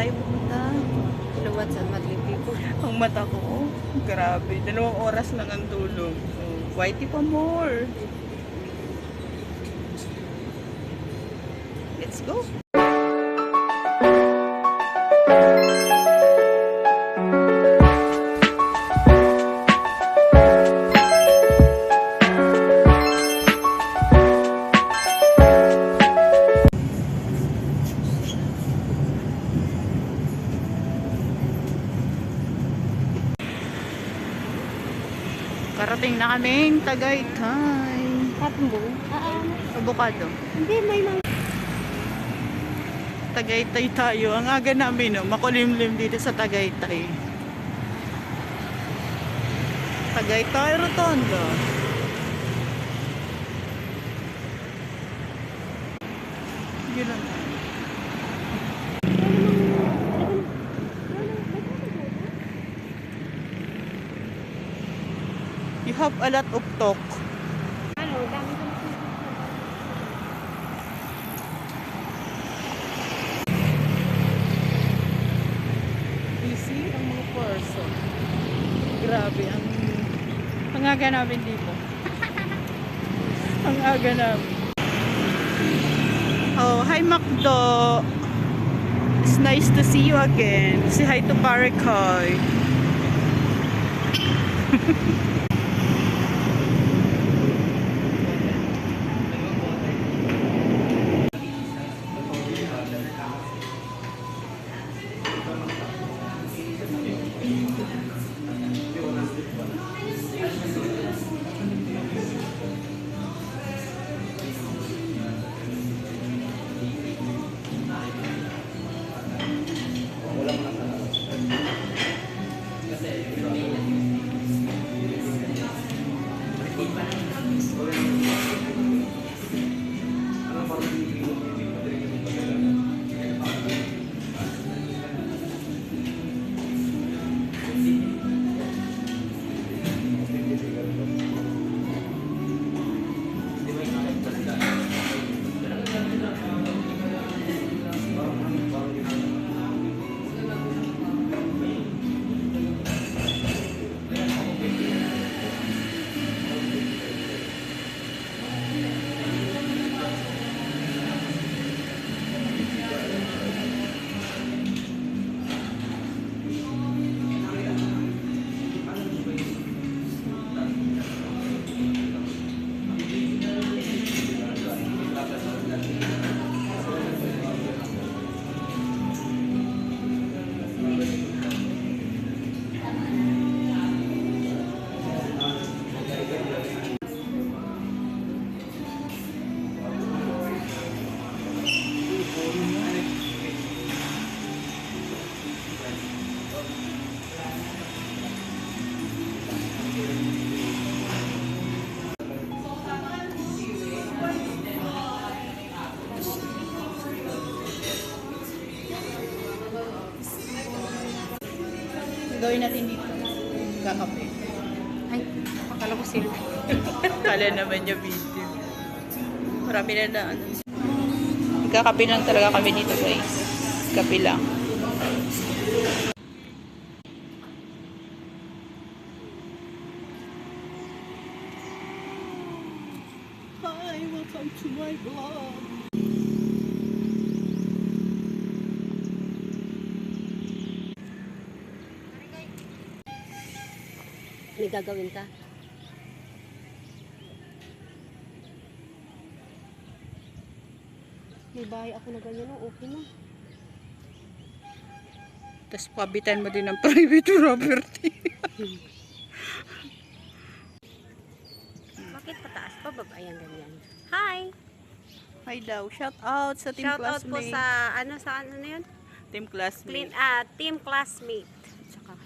tayo pumunta? Luwat sa Madrid people. Ang mata ko, grabe. 2 oras lang ang tulog. Oh, whitey pa more. Let's go. Karating na kaming Tagaytay. Hapon Avocado. Hindi, may mga... Tagaytay tayo. Ang aga namin, no? Makulimlim dito sa Tagaytay. Tagaytay Rotondo. Gano'n. You have a lot of talk. Ano, dami ko Busy ang mga person. Grabe, ang aga namin dito. Ang aga namin. Oh, hi Macdo. It's nice to see you again. Say hi to Parakoy. Gawin natin dito. Kakape. Ay, akala ko sila. Kala naman niya video. Marami na na ano. Kakape lang talaga kami dito guys. Kape lang. Hi, welcome to my vlog. May gagawin ka? May bahay ako na ganyan, oh, okay na. Tapos pabitan mo din ng private property. Bakit pataas pa? Babayan ganyan. Hi! Hi daw. Shout out sa team Shout out po classmate. sa ano na yun? Team classmate. Team classmate.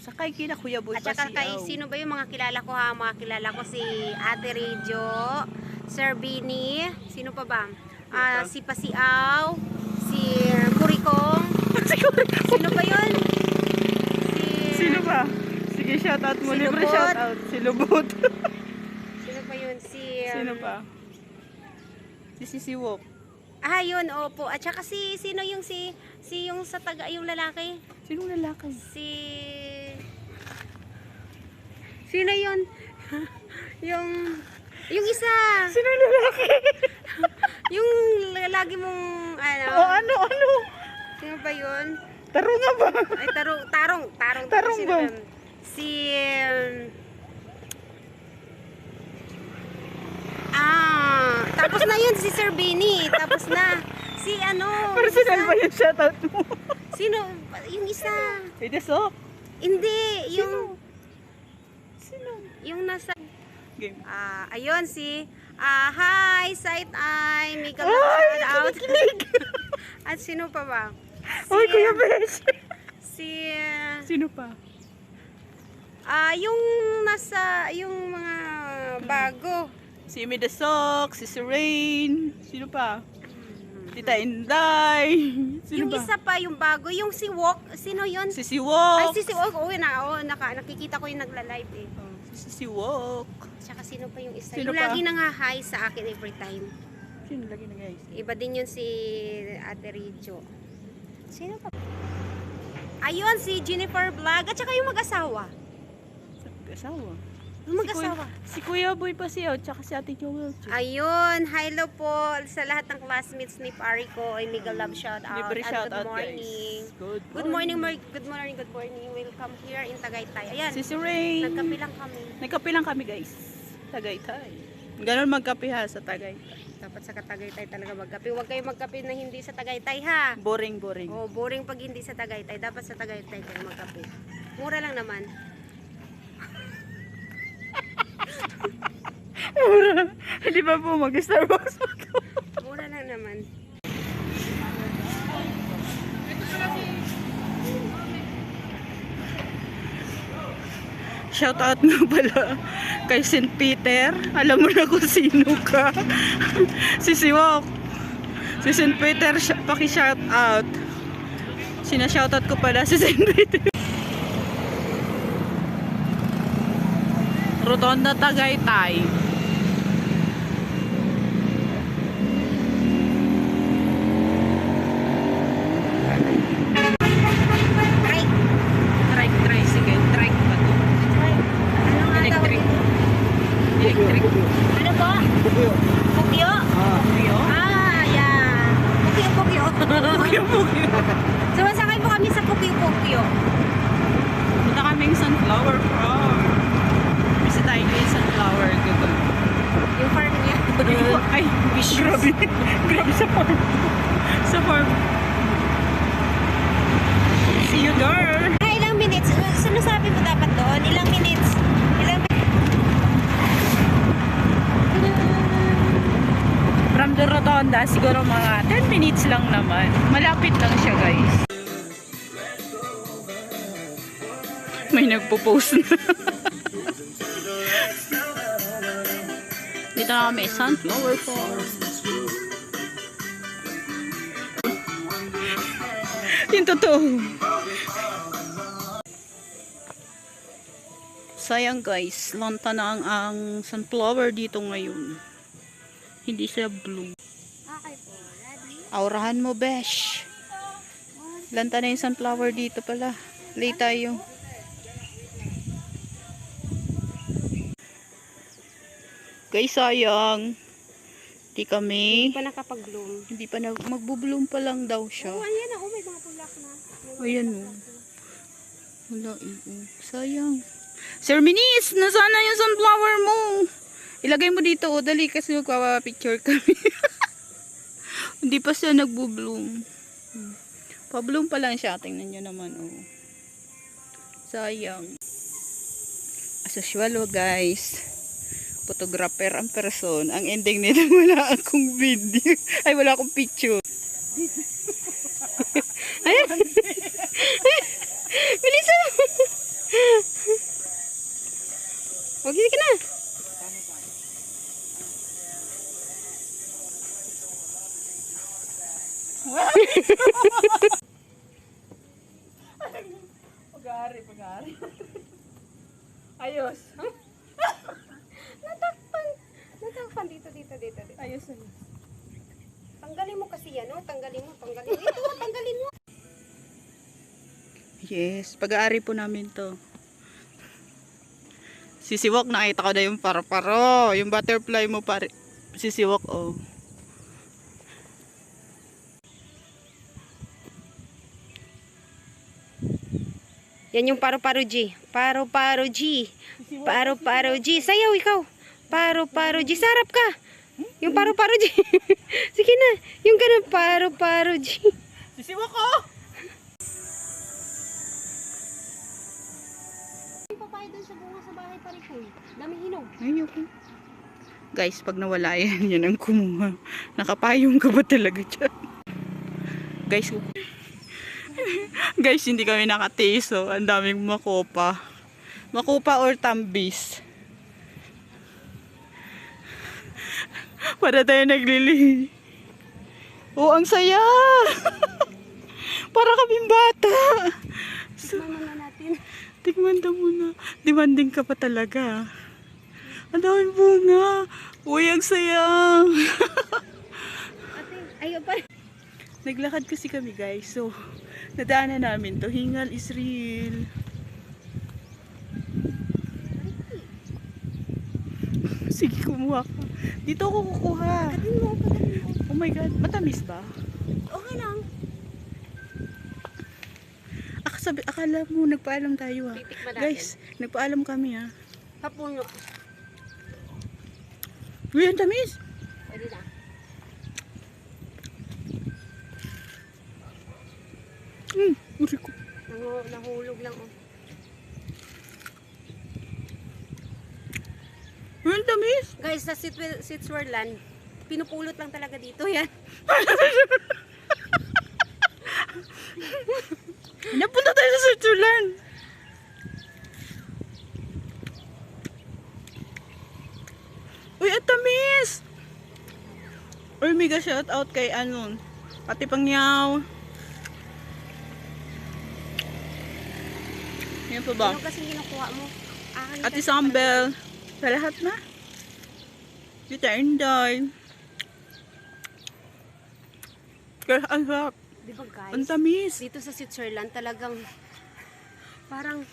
Sa kay kina Kuya Boy At saka Pasiaw. kay sino ba yung mga kilala ko ha? Mga kilala ko si Ate Rejo, Sir Bini, sino pa ba? Si Pasiaw, si Kurikong. Sino ba yun? Sino ba? Sige, shout out mo. Si Libre Lubot. shout out. Si Lubot. Sino pa yun? Sino pa? Si Sisiwok. yun, opo. At saka sino yung yung sa taga, yung lalaki? Sinong lalaki? Sino yun? yung isa. Sinong lalaki? Yung lagi mong, ano? Ano? Sino ba yun? Taro nga ba? Ay, tarong Tarong ba? Tapos na yun si Sir Benny. Tapos na. Si ano? Personal isa. ba yung shoutout mo? Sino? Yung isa. Edesok? Hindi. Sino? Yung nasa... Game. Ayun si... hi, Sight Eye. Mega love shout out. At sino pa ba? Oy, Kuya Besh. Sino pa? yung nasa... Yung mga bago. Si Medesok, si Rain. Sino pa? Tita Inday. Sino Yung ba? isa pa, yung bago. Yung si Wok. Sino yun? Si Siwok. Ay, si Wok. Nakikita ko yung nagla-live eh. Si Siwok. Tsaka sino pa yung isa? Sino yung pa? lagi nang-hi sa akin every time. Sino lagi na guys? Iba din yun si Ate Rijo. Sino pa? Ayun, si Jennifer Vlog. At saka yung mag-asawa. Asawa. Yung mag-asawa. Si Kuya Boy pa siya, tsaka si Ate Joel. Ayun, hello po sa lahat ng classmates ni Pari ko. Ay, mega love shout out. Libre And shout good out, morning. guys. Good morning. Welcome here in Tagaytay. Ayan, Si Rain. nagkape lang kami. Nagkape lang kami guys. Tagaytay. Ganon magkape ha sa Tagaytay. Dapat sa Tagaytay talaga magkape. Huwag kayo magkape na hindi sa Tagaytay ha. Boring. Oh, boring pag hindi sa Tagaytay. Dapat sa Tagaytay kayo magkape. Mura lang naman. Hindi ba po mag-Starbucks po? Mura lang naman. Shout out nga pala kay St. Peter. Alam mo na kung sino ka. Si Siwok. Si St. Peter, paki-shout out. Sina-shout out ko pala si St. Peter. Rotonda Tagaytay. Tricycle. Trike pa to. Ano nga Electric. tawag? Electric. Ano po? Pukyo? Kuya? Yan. Pukyo. Pukyo. Sumasakay po kami sa pukyo. Punta kaming sunflower farm. Kasi tayo yung sunflower. Google. Yung farm niya. Ay, grabe. Grabe sa farm. Sa farm. See you there. Ilang minutes? Sino sabi mo dapat doon? Ilang minutes? From the Rotonda, siguro mga 10 minutes lang naman. Malapit lang siya, guys. May nagpo-post na. Dito na kami, sunflower farm. Yung totoo. Sayang guys, lanta na ang sunflower dito ngayon. Hindi siya bloom. Okay po. Ready? Aurahan mo, besh. Lanta na yung sunflower dito pala. Late tayo. Guys, sayang. Hindi kami. Hindi pa nakapag-bloom. Hindi pa magbo-bloom pa lang daw siya. Oh, ayan na. Oh, may mga bulak na. Ayan o. Wala sayang. Sir Minis, nasaan na yung sunflower mo? Ilagay mo dito o. Dali kasi magpapapicture kami. Hindi pa siya nagbo-bloom. Pa-bloom pa lang siya. Tingnan nyo naman o. Sayang. As usual guys. Photographer ang person. Ang ending nito wala akong video. Ay wala akong picture. Ay. Bilisan. Huwag ka na. Pag-ari. Ayos. Natakpan. Natakpan dito. Ayos. Tanggalin mo kasi yan, oh. Tanggalin mo. Ito, tanggalin mo. Yes, pag-aari po namin to. Sisiwak, nakita ko na yung paro-paro. Yung butterfly mo pare. Sisiwak, oh. Yan yung paro-paro G. Paro-paro G. Paro-paro G. Sayaw ikaw. Paro-paro G. Sarap ka. Yung paro-paro G. Sige na. Yung ganun paro-paro G. Sisiwak, oh! May papaya doon sa bunga sa bahay pare ko. Dami hinog. Ayoko. Guys, pag nawala yan, yan ang kumuha. Nakapayong ka ba talaga dyan? Guys, guys, hindi kami nakatiis, oh. Ang daming makopa. Makopa or tambis. Para tayo naglili. Oh, ang saya! Para kaming bata. Tikman na natin. Tingnan daw muna. Demanding ka pa talaga. Ang daming bunga. Uy, ang saya. Ate, ayaw pa. Naglakad kasi kami, guys. So, nadaanan namin to. Hingal is real. Sige, kumuha ka. Dito ako kukuha. Pagdating mo. Oh my God. Matamis ba? Okay lang. Akala mo, nagpaalam tayo, ha? Titikman natin. Guys, nagpaalam kami, ha? Hapuno. Uy, ang tamis. Pwede na. Uri ko. Nahulog lang, oh. Uy, ang tamis. Guys, sa Switzerland, pinupulot lang talaga dito yan. Napunta tayo sa Switzerland. Uy, ang tamis. Uy, mega shout out kay ano, Ate Pangyaw. Yan pa ba? Ano kasing kinukuha mo? Ate Sambel. Sa lahat na. Dito, Inday. Kaya ang sarap. Di ba guys? Ang tamis. Dito sa Switzerland talagang parang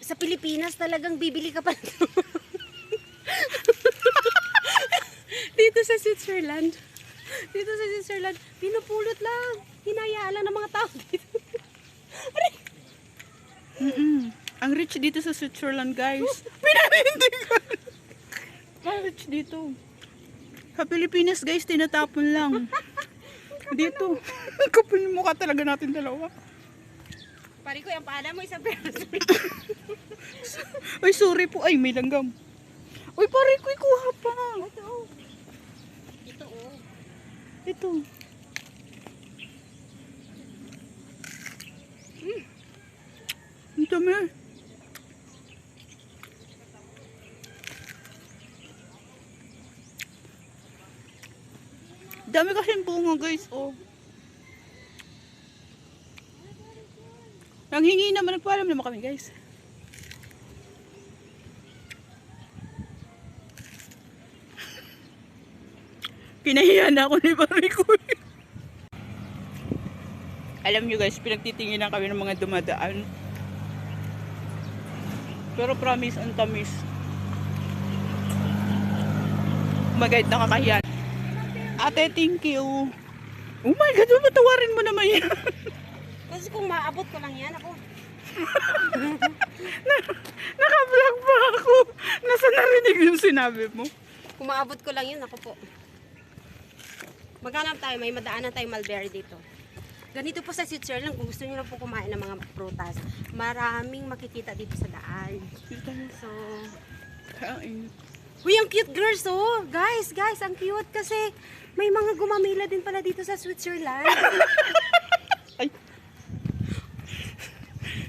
sa Pilipinas talagang bibili ka pa. Dito sa Switzerland. Dito sa Switzerland, pinupulot lang. Hinayaan lang ng mga tao dito. Ang rich dito sa Switzerland, guys. Pinanindigan. Ang rich dito. Sa Pilipinas, guys, tinatapon lang. Dito. Kapal yung mukha talaga natin dalawa. Pari ko, yung paana mo isang peraso. Ay, sorry po. Ay, may langgam. Uy, pare ko, ikuha pa. Ito, oh. Ito. Ang dami. Dami kasing bunga, guys. Oh. Nanghingi naman, nagpaalam naman kami, guys. Pinahiya na ako ni Barikoy. Alam nyo, guys, pinagtitinginan kami ng mga dumadaan. Pero promise, ang tamis. Oh my God, nakakahiya. Ate, thank you. Oh my God, matawarin mo naman yan. Kasi kung maabot ko lang yan, ako. Naka-vlog pa ako. Nasa narinig yung sinabi mo. Kung maabot ko lang yun, ako po. Maghanap tayo, may madaanan tayo mulberry dito. Ganito po sa Switzerland, kung gusto niyo lang po kumain ng mga prutas, maraming makikita dito sa daan. So, Kain. uy, ang cute girls, oh! Guys, ang cute kasi may mga gumamila din pala dito sa Switzerland. Ay.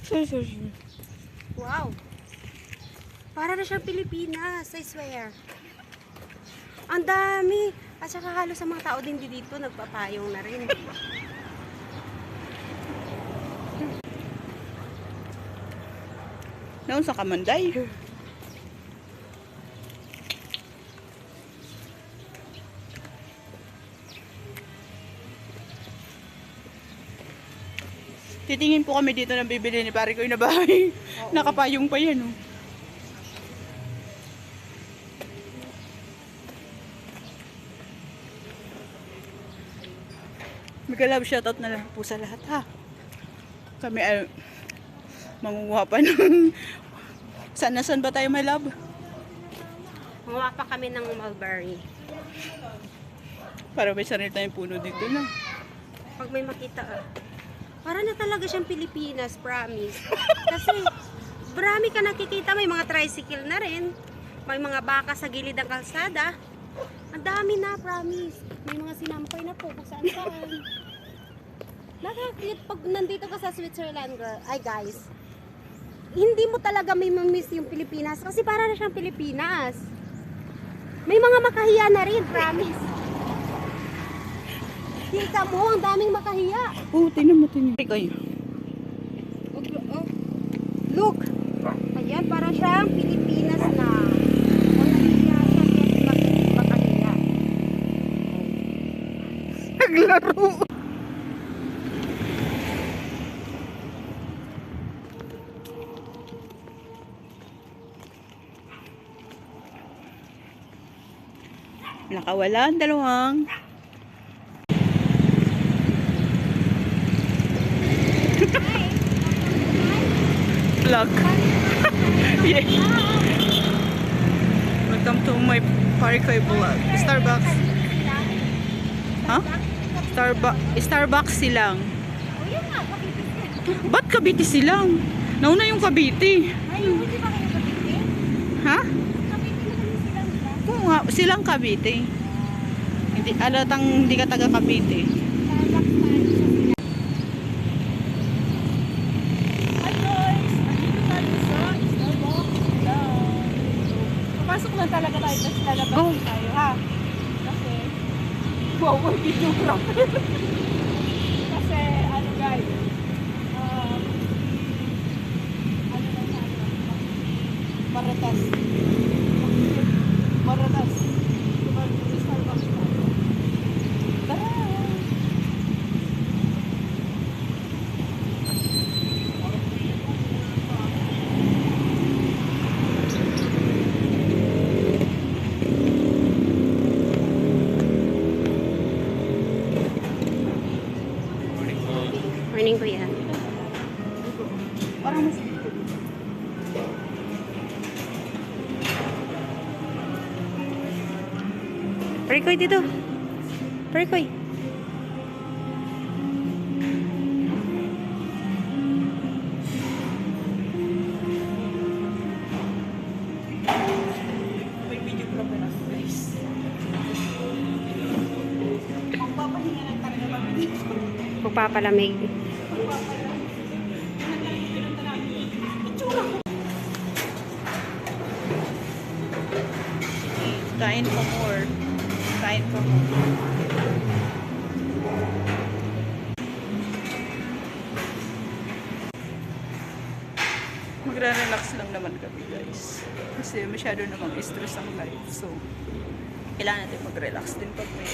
Sorry. Wow! Para na siyang Pilipinas, I swear. Ang dami! At saka halos sa mga tao din dito, nagpapayong na rin. Naon sa kamanday? Titingin po kami dito ng bibili ni pare ko na bahay. Nakapayong pa yan, oh. Mag-love shoutout na lang po sa lahat, ha. Kami ay mangunguha pa ng... Saan ba tayo, my love? Gumawa pa kami ng mulberry. Para may sarili tayong puno dito na. Pag may makita, para na talaga siyang Pilipinas, promise. Kasi, marami ka nakikita, may mga tricycle na rin. May mga baka sa gilid ng kalsada. Ang dami na, promise. May mga sinampay na po kung saan saan. Nakakit pag nandito ka sa Switzerland, girl. Ay, guys. Hindi mo talaga may mamiss yung Pilipinas kasi para na siyang Pilipinas. May mga makahiya na rin, promise. Kita mo, ang daming makahiya. Tingnan mo. Kayo. Oh. Look. Ayan, para siyang Pilipinas na. Ang nahiya siya kasi makahiya. Naglaro. Nakawalan, dalawang. Vlog. Yeah. Welcome to my Parikoy vlog. Starbucks. Huh? Starbucks silang. O yun nga, Cavite. Ba't Cavite silang? Nauna yung Cavite. Ay, hindi ba kayo Cavite? Ha? Cavite na kami silang nila. Kung nga, silang Cavite. Hindi, alatang hindi ka taga Cavite. Starbucks pa rin siya sila. Hi guys! Andito tayo sa Starbucks. Hello! Papasok lang talaga tayo, tapos lalabas Go. tayo, ha? Kasi, wow, videographer. Kasi, ano guys, ano na tayo? Maritas. Maritas. Starbucks tayo. Tara! Morning, kuya. Parang mas... Parikoy dito. Parikoy. May videographer na ako, guys. Magpapahinga lang talaga kami dito. Magpapalamig. Kain pa more. Kain pa more. Magre-relax lang naman kami, guys. Kasi masyado namang stress ang life. So, kailangan natin mag-relax din pag may